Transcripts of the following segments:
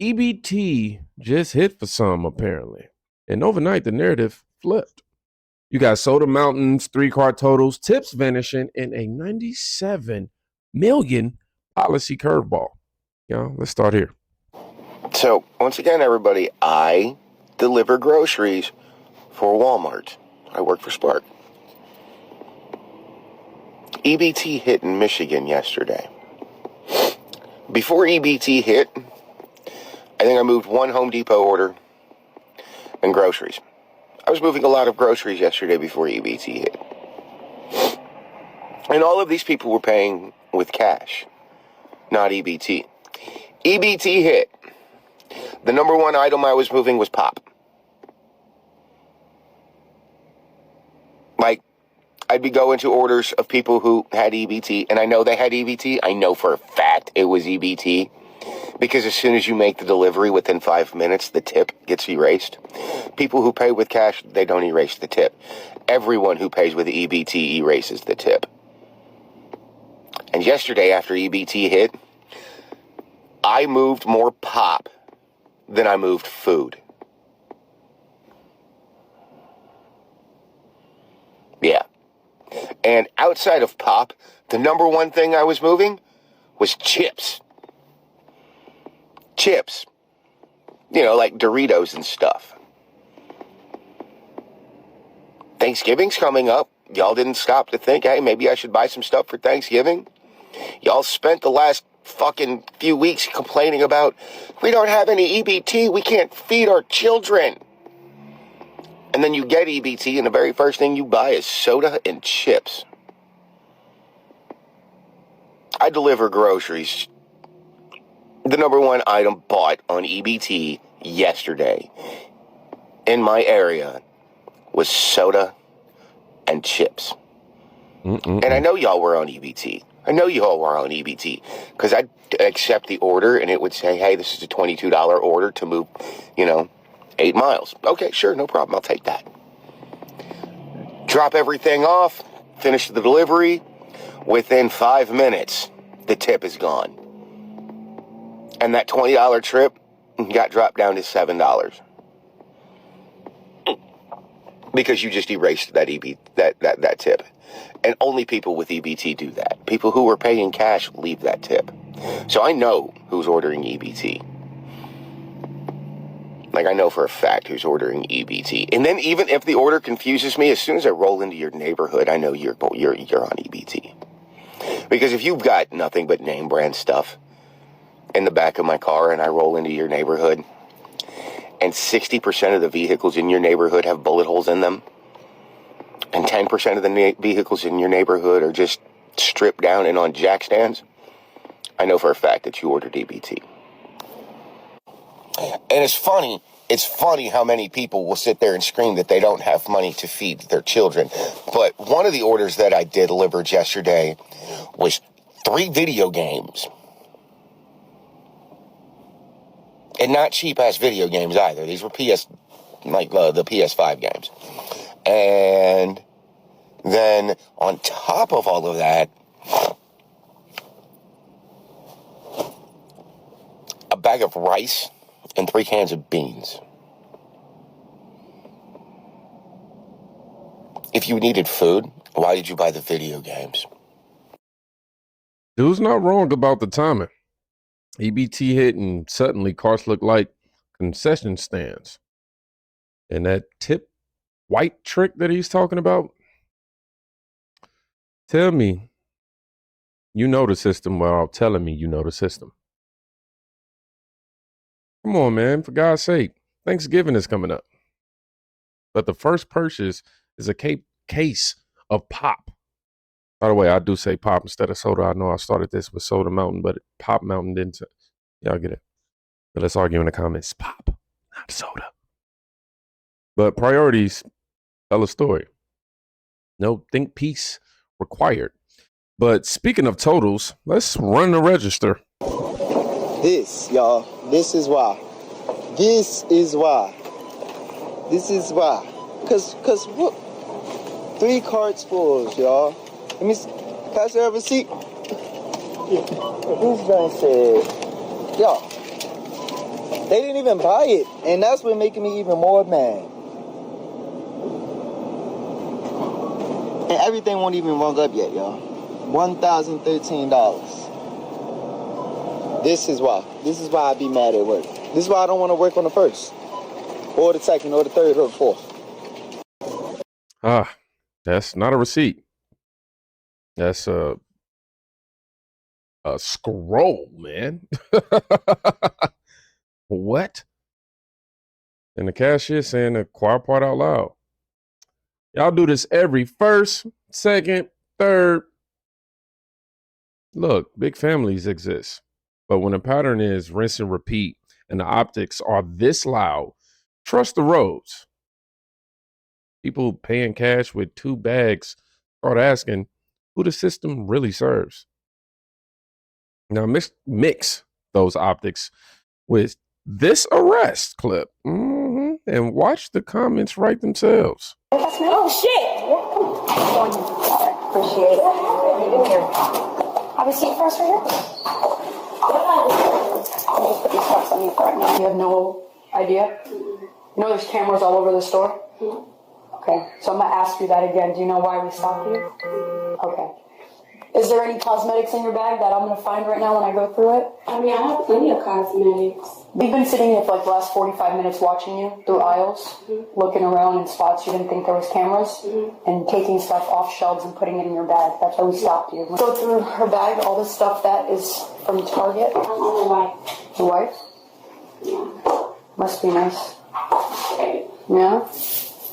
EBT just hit for some, apparently. And overnight, the narrative flipped. You got soda mountains, 3-car totals, tips vanishing, and a 97 million policy curveball. Let's start here. So, once again, everybody, I deliver groceries for Walmart. I work for Spark. EBT hit in Michigan yesterday. Before EBT hit, I think I moved one Home Depot order and groceries. I was moving a lot of groceries yesterday before EBT hit. And all of these people were paying with cash, not EBT. EBT hit. The number one item I was moving was pop. Like, I'd be going to orders of people who had EBT, and I know they had EBT. I know for a fact it was EBT. Because as soon as you make the delivery, within 5 minutes, the tip gets erased. People who pay with cash, they don't erase the tip. Everyone who pays with EBT erases the tip. And yesterday, after EBT hit, I moved more pop than I moved food. Yeah. And outside of pop, the number one thing I was moving was chips. Chips. Like Doritos and stuff. Thanksgiving's coming up. Y'all didn't stop to think, hey, maybe I should buy some stuff for Thanksgiving. Y'all spent the last fucking few weeks complaining about, we don't have any EBT, we can't feed our children. And then you get EBT, and the very first thing you buy is soda and chips. I deliver groceries. The number one item bought on EBT yesterday in my area was soda and chips. And I know y'all were on EBT. Because I'd accept the order and it would say, hey, this is a $22 order to move, 8 miles. Okay, sure, no problem. I'll take that. Drop everything off, finish the delivery. Within 5 minutes, the tip is gone. And that $20 trip got dropped down to $7. Because you just erased that that tip. And only people with EBT do that. People who are paying cash leave that tip. So I know who's ordering EBT. Like, I know for a fact who's ordering EBT. And then even if the order confuses me, as soon as I roll into your neighborhood, I know you're on EBT. Because if you've got nothing but name brand stuff in the back of my car and I roll into your neighborhood and 60% of the vehicles in your neighborhood have bullet holes in them and 10% of the vehicles in your neighborhood are just stripped down and on jack stands, I know for a fact that you ordered EBT. And it's funny how many people will sit there and scream that they don't have money to feed their children. But one of the orders that I did delivered yesterday was 3 video games. And not cheap-ass video games either. These were the PS5 games. And then on top of all of that, a bag of rice and 3 cans of beans. If you needed food, why did you buy the video games? Dude's not wrong about the timing. EBT hit and suddenly cars look like concession stands. And that tip white trick that he's talking about, tell me you know the system without telling me you know the system. Come on, man, for God's sake. Thanksgiving is coming up. But the first purchase is a case of pop. By the way, I do say pop instead of soda. I know I started this with Soda Mountain, but Pop Mountain didn't say. Y'all get it. But let's argue in the comments. Pop, not soda. But priorities tell a story. No think piece required. But speaking of totals, let's run the register. This, y'all, this is why. Cause what? 3 carts full, y'all. Let me, pass her a receipt. This guy said, y'all, They didn't even buy it, and that's what making me even more mad. And everything won't even rung up yet, y'all. $1,013. This is why. This is why I be mad at work. This is why I don't want to work on the 1st, or the 2nd, or the 3rd, or the 4th. That's not a receipt. That's a scroll, man. What? And the cashier saying the quiet part out loud. Y'all do this every 1st, 2nd, 3rd. Look, big families exist. But when the pattern is rinse and repeat and the optics are this loud, trust the roads. People paying cash with 2 bags start asking who the system really serves. Now mix those optics with this arrest clip and watch the comments write themselves. Oh shit! Appreciate it. Here. Have a seat for us right here. I'll just put these cups on you for right now. You have no idea? You know there's cameras all over the store? Okay, so I'm gonna ask you that again. Do you know why we stopped you? Okay. Is there any cosmetics in your bag that I'm gonna find right now when I go through it? I mean, I have plenty of cosmetics. We've been sitting here for like the last 45 minutes watching you through aisles, looking around in spots you didn't think there was cameras, and taking stuff off shelves and putting it in your bag. That's why we stopped you. Go through her bag, all the stuff that is from Target. I'm on my wife. Your wife? Yeah. Must be nice. Okay. Yeah?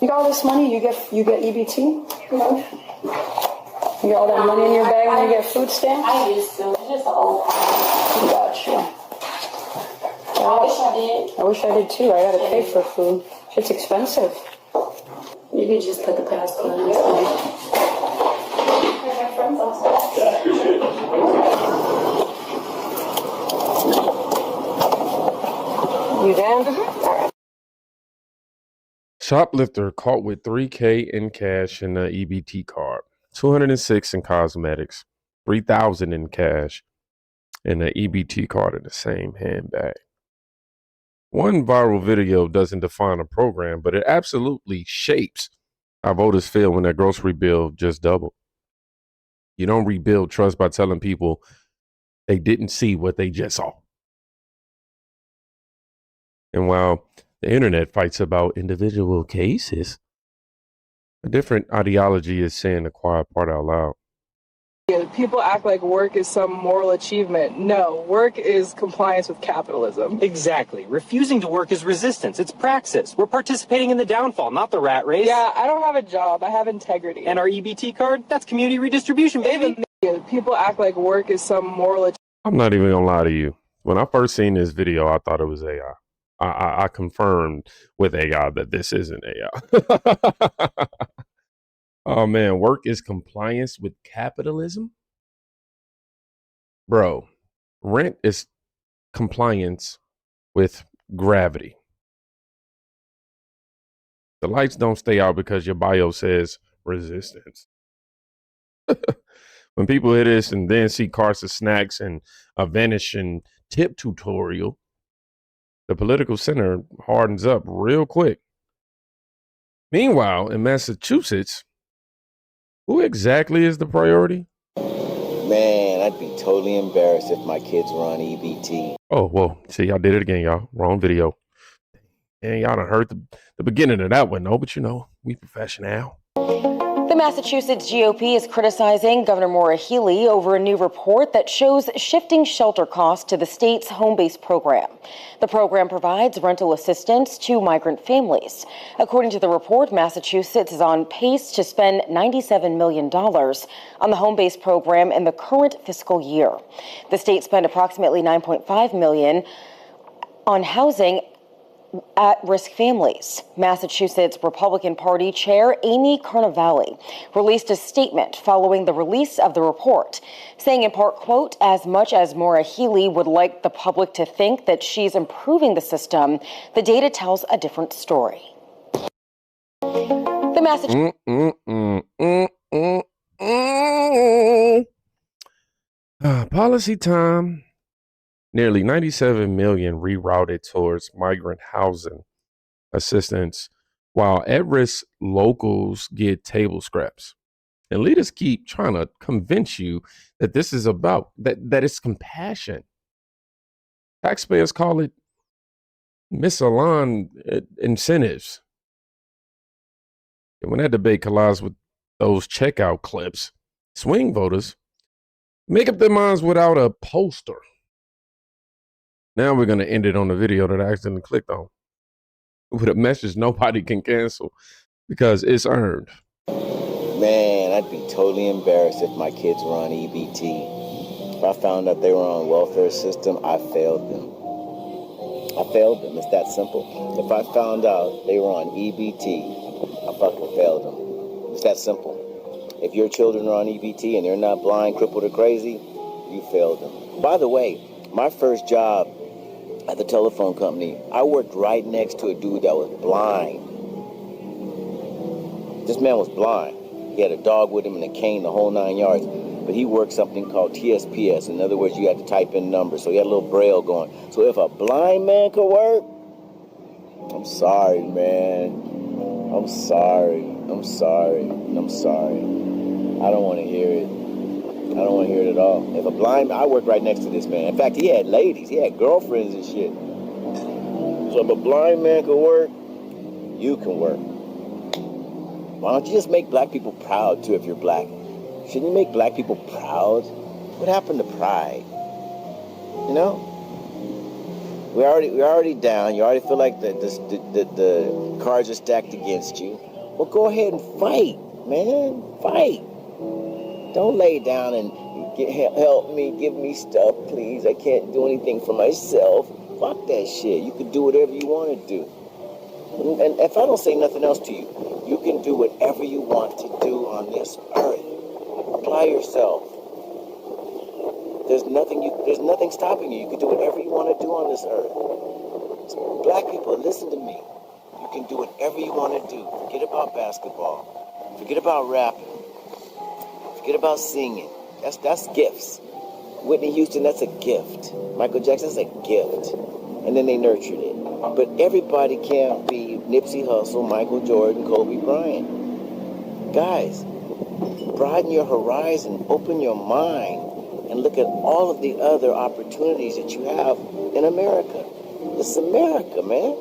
You got all this money, you get EBT? No. You get all that money in your bag when you get food stamps? I used to. It's just an old car. Gotcha. I wish I did. I wish I did too. I gotta pay for food. It's expensive. You could just put the passcode in. My friends also. You down? All right. Shoplifter caught with $3K in cash and an EBT card, $206 in cosmetics, $3,000 in cash, and an EBT card in the same handbag. One viral video doesn't define a program, but it absolutely shapes how voters feel when their grocery bill just doubled. You don't rebuild trust by telling people they didn't see what they just saw. And while the internet fights about individual cases, a different ideology is saying the quiet part out loud. People act like work is some moral achievement. No, work is compliance with capitalism. Exactly. Refusing to work is resistance. It's praxis. We're participating in the downfall, not the rat race. Yeah, I don't have a job. I have integrity. And our EBT card? That's community redistribution, baby. People act like work is some moral achievement. I'm not even gonna lie to you. When I first seen this video, I thought it was AI. I confirmed with AI that this isn't AI. Oh man, work is compliance with capitalism? Bro, rent is compliance with gravity. The lights don't stay out because your bio says resistance. When people hear this and then see carts of snacks and a vanishing tip tutorial, the political center hardens up real quick. Meanwhile, in Massachusetts, who exactly is the priority? Man, I'd be totally embarrassed if my kids were on EBT. Oh, well, see, y'all did it again, y'all. Wrong video. And y'all done heard the beginning of that one, though, but you know, we professional. The Massachusetts GOP is criticizing Governor Maura Healey over a new report that shows shifting shelter costs to the state's home-based program. The program provides rental assistance to migrant families. According to the report, Massachusetts is on pace to spend $97 million on the home-based program in the current fiscal year. The state spent approximately $9.5 million on housing at-risk families. Massachusetts Republican Party Chair Amy Carnevale released a statement following the release of the report, saying in part, quote, "As much as Maura Healey would like the public to think that she's improving the system, the data tells a different story." The Massachusetts Policy time. Nearly 97 million rerouted towards migrant housing assistance, while at-risk locals get table scraps. And leaders keep trying to convince you that this is about that it's compassion. Taxpayers call it misaligned incentives. And when that debate collides with those checkout clips, swing voters make up their minds without a poster. Now we're going to end it on the video that I accidentally clicked on with a message nobody can cancel because it's earned. Man, I'd be totally embarrassed if my kids were on EBT. If I found out they were on welfare system, I failed them. I failed them. It's that simple. If I found out they were on EBT, I fucking failed them. It's that simple. If your children are on EBT and they're not blind, crippled, or crazy, you failed them. By the way, my first job at the telephone company, I worked right next to a dude that was blind. This man was blind. He had a dog with him and a cane, the whole 9 yards. But he worked something called TSPS. In other words, you had to type in numbers. So he had a little braille going. So if a blind man could work, I'm sorry, man. I'm sorry. I'm sorry. I'm sorry. I don't want to hear it. I don't want to hear it at all. If a blind man, I worked right next to this man. In fact, he had ladies. He had girlfriends and shit. So if a blind man could work, you can work. Why don't you just make black people proud, too, if you're black? Shouldn't you make black people proud? What happened to pride? You know? We're already down. You already feel like the cards are stacked against you. Well, go ahead and fight, man. Fight. Don't lay down and help me, give me stuff, please. I can't do anything for myself. Fuck that shit. You can do whatever you want to do. And if I don't say nothing else to you, you can do whatever you want to do on this earth. Apply yourself. There's nothing stopping you. You can do whatever you want to do on this earth. So black people, listen to me. You can do whatever you want to do. Forget about basketball. Forget about rapping. Forget about singing. That's gifts. Whitney Houston, that's a gift. Michael Jackson, that's a gift. And then they nurtured it. But everybody can't be Nipsey Hussle, Michael Jordan, Kobe Bryant. Guys, broaden your horizon, open your mind, and look at all of the other opportunities that you have in America. This is America, man.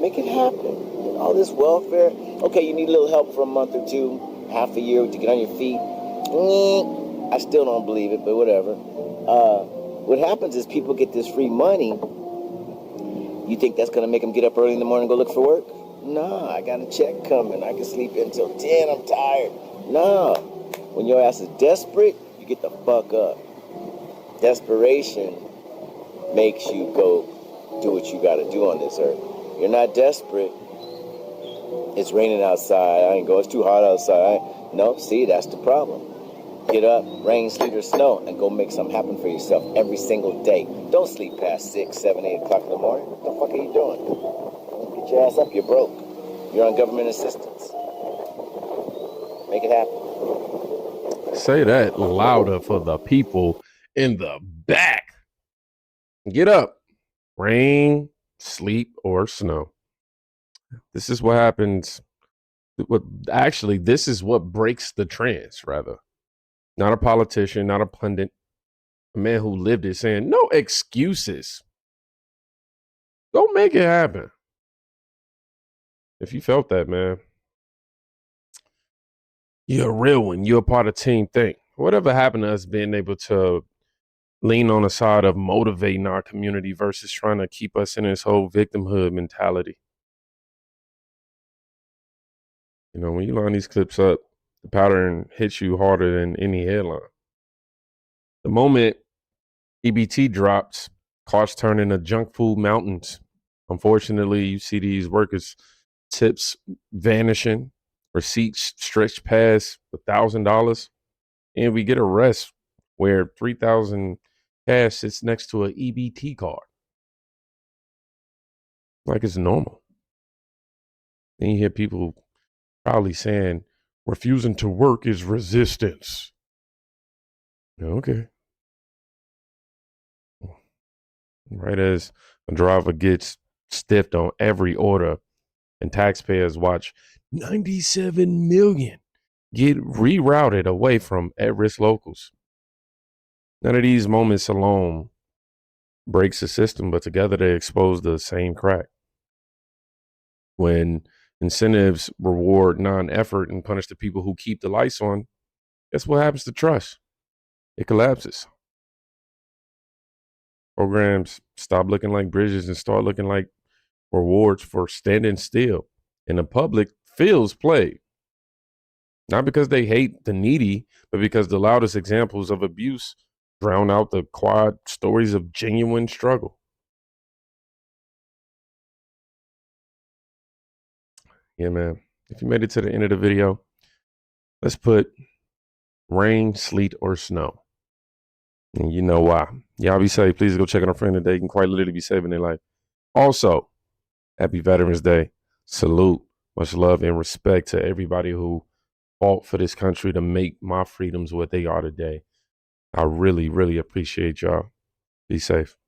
Make it happen. All this welfare. Okay, you need a little help for a month or two, half a year to get on your feet. I still don't believe it, but whatever. What happens is people get this free money. You think that's going to make them get up early in the morning and go look for work? Nah, I got a check coming. I can sleep until 10. I'm tired. Nah. When your ass is desperate, you get the fuck up. Desperation makes you go do what you got to do on this earth. You're not desperate. It's raining outside. I ain't go. It's too hot outside. No, see, that's the problem. Get up, rain, sleet, or snow, and go make something happen for yourself every single day. Don't sleep past 6, 7, 8 o'clock in the morning. What the fuck are you doing? Get your ass up. You're broke. You're on government assistance. Make it happen. Say that louder for the people in the back. Get up. Rain, sleet, or snow. This is what happens. This is what breaks the trance, rather. Not a politician, not a pundit. A man who lived it saying, no excuses. Go make it happen. If you felt that, man, you're a real one. You're a part of Team Think. Whatever happened to us being able to lean on the side of motivating our community versus trying to keep us in this whole victimhood mentality? You know, when you line these clips up, the pattern hits you harder than any headline. The moment EBT drops, costs turn into junk food mountains. Unfortunately, you see these workers' tips vanishing, receipts stretched past $1,000, and we get arrests where $3,000 cash sits next to an EBT card. Like it's normal. Then you hear people probably saying refusing to work is resistance. Okay. Right as a driver gets stiffed on every order and taxpayers watch 97 million get rerouted away from at-risk locals. None of these moments alone breaks the system, but together they expose the same crack. When incentives reward non-effort and punish the people who keep the lights on, guess what happens to trust? It collapses. Programs stop looking like bridges and start looking like rewards for standing still. And the public feels played. Not because they hate the needy, but because the loudest examples of abuse drown out the quiet stories of genuine struggle. Yeah, man. If you made it to the end of the video, let's put rain, sleet, or snow. And you know why. Y'all be safe. Please go check on a friend today. You can quite literally be saving their life. Also, happy Veterans Day. Salute. Much love and respect to everybody who fought for this country to make my freedoms what they are today. I really, really appreciate y'all. Be safe.